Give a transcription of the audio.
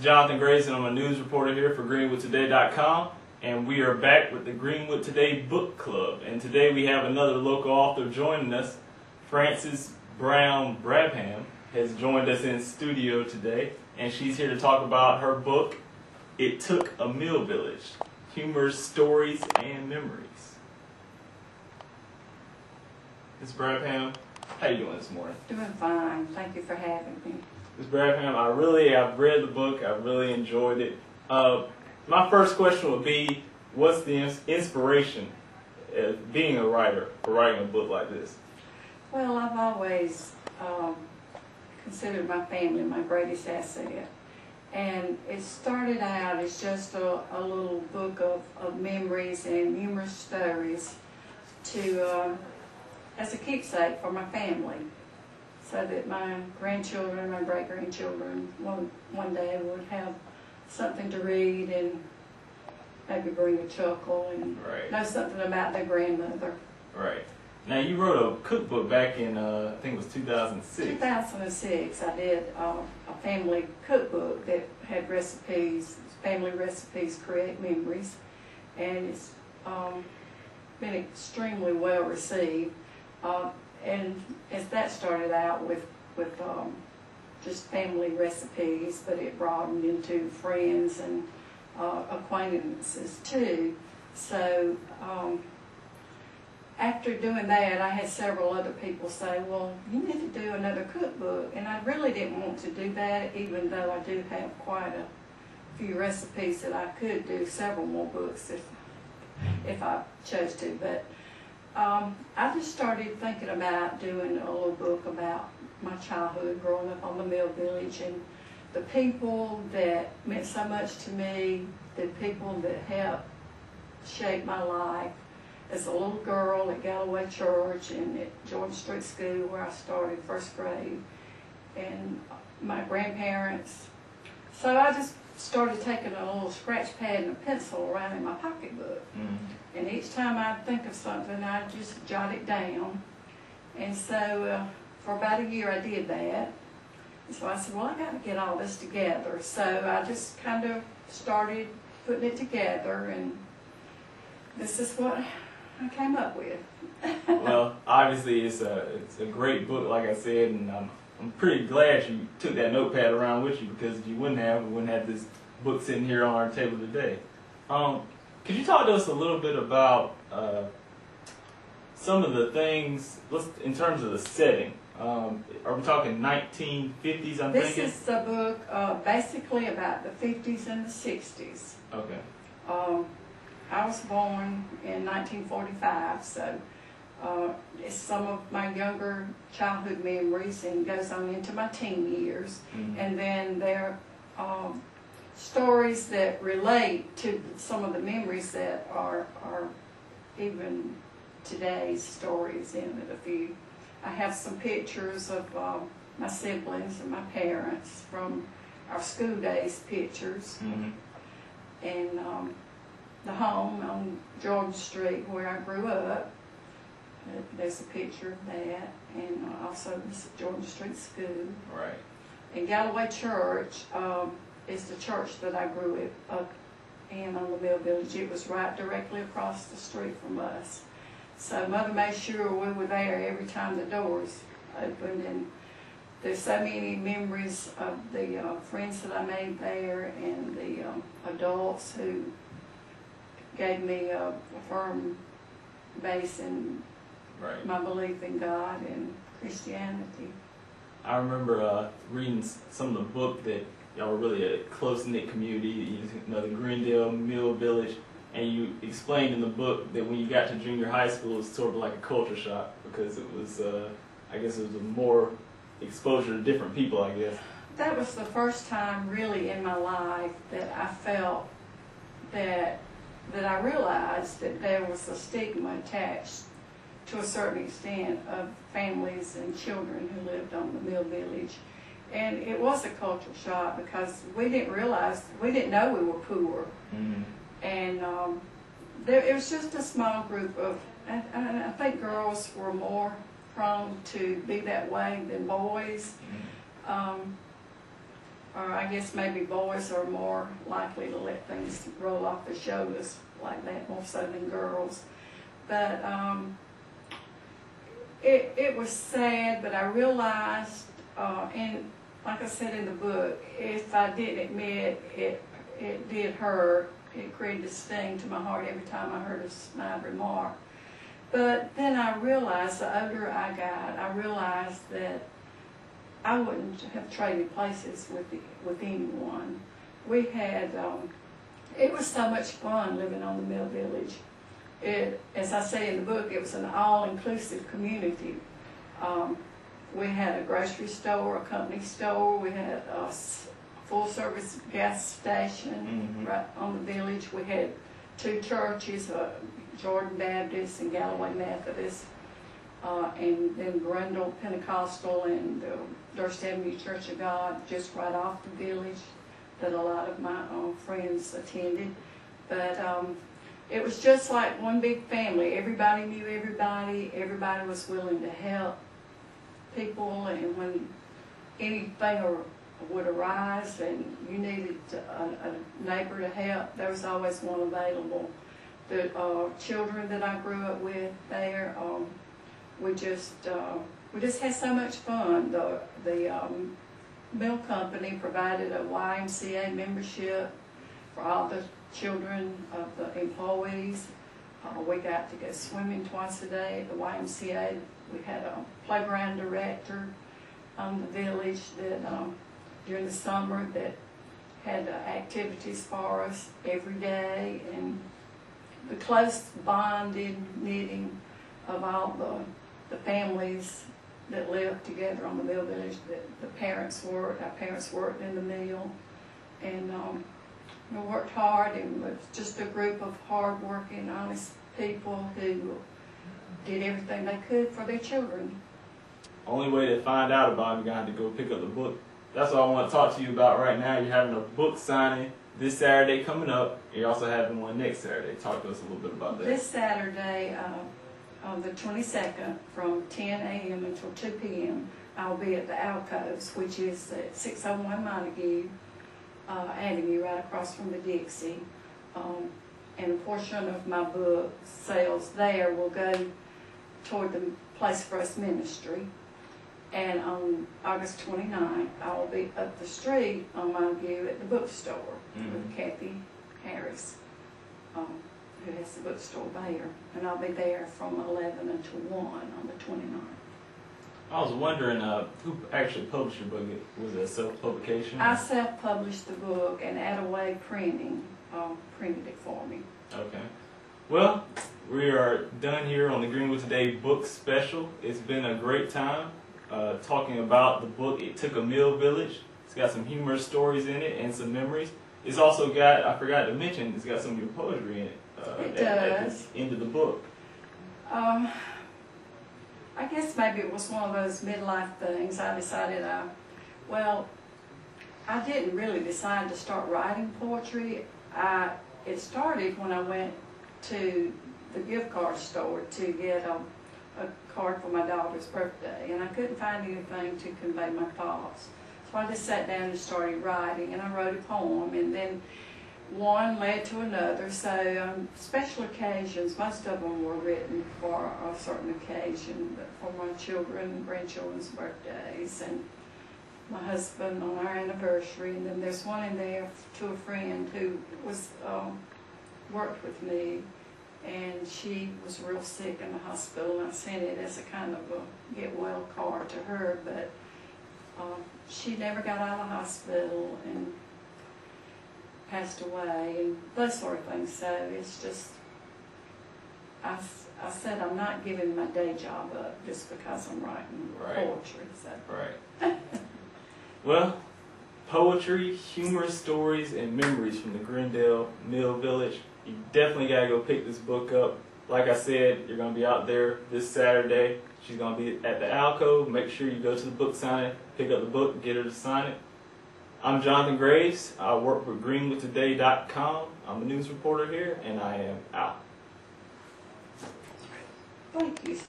Johnathan Grayson. I'm a news reporter here for GreenwoodToday.com, and we are back with the Greenwood Today Book Club. And today we have another local author joining us. Frances Brown Brabham has joined us in studio today, and she's here to talk about her book, It Took a Mill Village: Humor, Stories, and Memories. Ms. Brabham, how you doing this morning? Doing fine. Thank you for having me. Ms. Brabham, I've read the book. I really enjoyed it. My first question would be, what's the inspiration of being a writer for writing a book like this? Well, I've always considered my family my greatest asset. And it started out as just a little book of memories and humorous stories to as a keepsake for my family, so that my grandchildren, my great-grandchildren, one day would have something to read and maybe bring a chuckle and know something about their grandmother. Right. Now, you wrote a cookbook back in, I think it was 2006. 2006, I did a family cookbook that had recipes, family recipes create memories, and it's been extremely well received. And as that started out with just family recipes, but it broadened into friends and acquaintances too. So after doing that, I had several other people say, well, you need to do another cookbook. And I really didn't want to do that, even though I do have quite a few recipes that I could do several more books if I chose to. But I just started thinking about doing a little book about my childhood growing up on the Mill Village and the people that meant so much to me, the people that helped shape my life as a little girl at Galloway Church and at Jordan Street School, where I started first grade, and my grandparents. So I just started taking a little scratch pad and a pencil around in my pocketbook. Mm-hmm. And each time I'd think of something, I'd just jot it down. And so for about a year I did that. And so I said, well, I got to get all this together. So I just kind of started putting it together, and this is what I came up with. Well, obviously it's a great book, like I said, and I'm pretty glad you took that notepad around with you, because if you we wouldn't have this book sitting here on our table today. Could you talk to us a little bit about some of the things, in terms of the setting? Are we talking 1950s, I'm thinking? This is a book basically about the 50s and the 60s. Okay. I was born in 1945, so it's some of my younger childhood memories and goes on into my teen years. Mm-hmm. And then there are stories that relate to some of the memories that are even today's stories in it. A few. I have some pictures of my siblings and my parents from our school days pictures. Mm-hmm. And the home on Jordan Street where I grew up. There's a picture of that, and also this Jordan Street School. Right. And Galloway Church is the church that I grew up in on the Mill Village. It was right directly across the street from us. So Mother made sure we were there every time the doors opened, and there's so many memories of the friends that I made there and the adults who gave me a firm base in my belief in God and Christianity. I remember reading some of the book that y'all were really a close-knit community, you know, the Grendel Mill Village, and you explained in the book that when you got to junior high school, it was sort of like a culture shock, because it was, I guess it was a more exposure to different people, I guess. That was the first time really in my life that I felt that I realized that there was a stigma attached to a certain extent of families and children who lived on the Mill Village. And it was a cultural shock, because we didn't know we were poor. Mm-hmm. And it was just a small group of, and I think girls were more prone to be that way than boys. Mm-hmm. or I guess maybe boys are more likely to let things roll off their shoulders like that, more so than girls. But it was sad, but I realized, and like I said in the book, if I didn't admit it did hurt. It created a sting to my heart every time I heard a snide remark. But then I realized, the older I got, I realized that I wouldn't have traded places with anyone. We had, it was so much fun living on the Mill Village. As I say in the book, it was an all-inclusive community. We had a grocery store, a company store, we had a full-service gas station right on the village. We had 2 churches, Jordan Baptist and Galloway Methodist, and then Grendel Pentecostal and the Durst Avenue Church of God, just right off the village, that a lot of my friends attended. But it was just like one big family. Everybody knew everybody. Everybody was willing to help people, and when anything would arise and you needed a neighbor to help, there was always one available. The children that I grew up with there, we just had so much fun. The mill company provided a YMCA membership for all the children of the employees. We got to go swimming twice a day at the YMCA. We had a playground director on the village that during the summer that had activities for us every day, and the close bonded knitting of all the families that lived together on the Mill Village. Our parents worked in the mill, and we worked hard, and it was just a group of hard-working, honest people who did everything they could for their children. Only way to find out about it, you're going to have to go pick up the book. That's what I want to talk to you about right now. You're having a book signing this Saturday coming up. You're also having one next Saturday. Talk to us a little bit about that. This Saturday, on the 22nd, from 10 a.m. until 2 p.m., I'll be at the Alcoves, which is at 601 Montague Avenue, right across from the Dixie. And a portion of my book sales there will go toward the Place for Us ministry. And on August 29th, I will be up the street on Montague at the bookstore with Kathy Harris, who has the bookstore there. And I'll be there from 11 until 1 on the 29th. I was wondering who actually published your book. Was it a self-publication? I self-published the book, and Attaway Printing printed it for me. Okay. Well, we are done here on the Greenwood Today book special. It's been a great time talking about the book, It Took a Mill Village. It's got some humorous stories in it and some memories. It's also got, I forgot to mention, it's got some of your poetry in it. It at does. the end of the book. I guess maybe it was one of those midlife things. I decided, I didn't really decide to start writing poetry. It started when I went to the gift card store to get a card for my daughter's birthday, and I couldn't find anything to convey my thoughts. So I just sat down and started writing, and I wrote a poem, and then one led to another. So special occasions, most of them were written for a certain occasion, but for my children and grandchildren's birthdays, and my husband on our anniversary. And then there's one in there to a friend who was worked with me, and she was real sick in the hospital, and I sent it as a kind of a get well card to her, but she never got out of the hospital and passed away, and those sort of things. So it's just, I said I'm not giving my day job up just because I'm writing poetry. So. Right. Well, poetry, humorous stories, and memories from the Grendel Mill Village. You definitely got to go pick this book up. Like I said, you're going to be out there this Saturday. She's going to be at the Alcove. Make sure you go to the book signing, pick up the book, get her to sign it. I'm Johnathan Graves. I work for GwdToday.com. I'm a news reporter here, and I am out. Thank you.